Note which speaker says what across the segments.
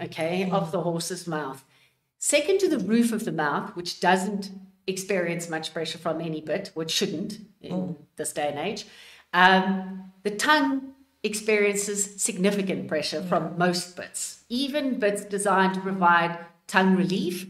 Speaker 1: okay, of the horse's mouth. Second to the roof of the mouth, which doesn't experience much pressure from any bit, which shouldn't in this day and age. The tongue experiences significant pressure from most bits, even bits designed to provide tongue relief.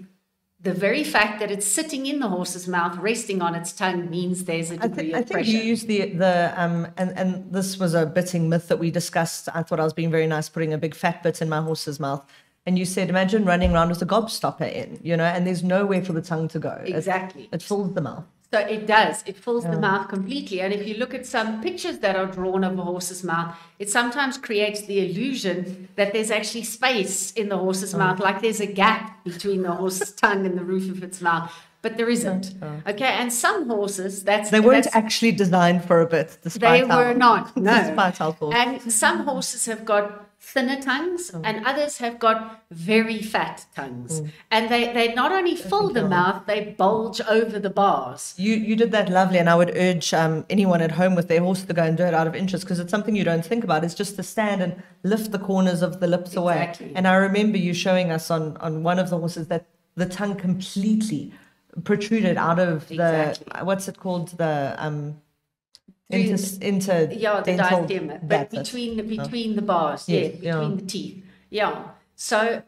Speaker 1: The very fact that it's sitting in the horse's mouth, resting on its tongue, means there's a degree of pressure.
Speaker 2: I think you used and this was a bitting myth that we discussed. I thought I was being very nice, putting a big fat bit in my horse's mouth. And you said, imagine running around with a gobstopper in, and there's nowhere for the tongue to go.
Speaker 1: Exactly.
Speaker 2: It fills the mouth.
Speaker 1: So it does. It fills the mouth completely. And if you look at some pictures that are drawn of a horse's mouth, it sometimes creates the illusion that there's actually space in the horse's mouth, like there's a gap between the horse's tongue and the roof of its mouth. But there isn't. Okay, and some horses,
Speaker 2: they weren't actually designed for a bit, despite
Speaker 1: they were not. No.
Speaker 2: Despite how cool.
Speaker 1: And some horses have got thinner tongues, and others have got very fat tongues. And they not only fill the mouth, they bulge over the bars.
Speaker 2: You did that lovely, and I would urge anyone at home with their horse to go and do it out of interest, because it's something you don't think about. It's just to stand and lift the corners of the lips away. And I remember you showing us on one of the horses that the tongue completely protruded out of the, what's it called, the
Speaker 1: the diastema, but between the bars, between the teeth. So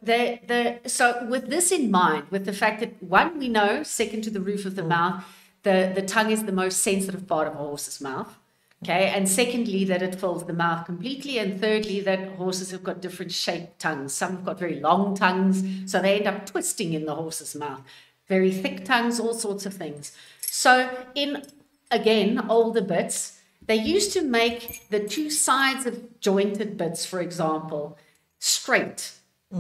Speaker 1: so with this in mind, with the fact that one, we know, second to the roof of the mouth, the tongue is the most sensitive part of a horse's mouth. Okay, and secondly, that it fills the mouth completely, and thirdly, that horses have got different shaped tongues. Some have got very long tongues, so they end up twisting in the horse's mouth. Very thick tongues, all sorts of things. So in, again, older bits, they used to make the two sides of jointed bits, for example, straight.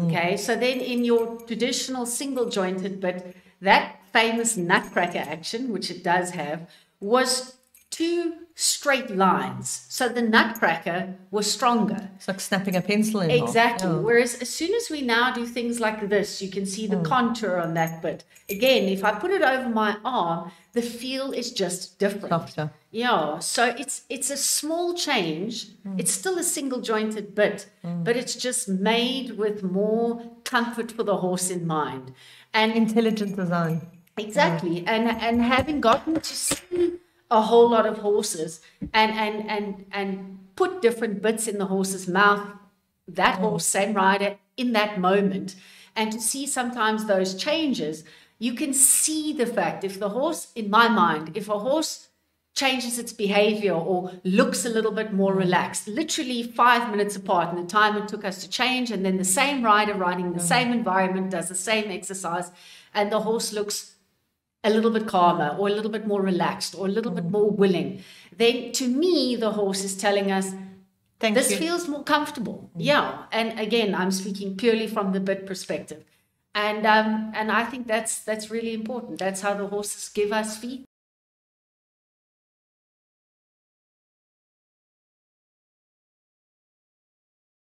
Speaker 1: Okay, so then in your traditional single jointed bit, that famous nutcracker action, which it does have, was two straight lines. So the nutcracker was stronger.
Speaker 2: It's like snapping a pencil in
Speaker 1: Exactly.
Speaker 2: half.
Speaker 1: Whereas as soon as we now do things like this, you can see the contour on that bit. Again, if I put it over my arm, the feel is just different.
Speaker 2: Softer.
Speaker 1: Yeah. So it's a small change. It's still a single jointed bit, but it's just made with more comfort for the horse in mind. And
Speaker 2: intelligent design.
Speaker 1: Exactly. And having gotten to see a whole lot of horses and put different bits in the horse's mouth, that horse, same rider, in that moment, and to see sometimes those changes, you can see the fact, if the horse, in my mind, if a horse changes its behavior or looks a little bit more relaxed, literally 5 minutes apart in the time it took us to change, and then the same rider riding the same environment does the same exercise, and the horse looks a little bit calmer or a little bit more relaxed or a little bit more willing, then to me, the horse is telling us, this feels more comfortable. Yeah. And again, I'm speaking purely from the bit perspective. And I think that's really important. That's how the horses give us feedback.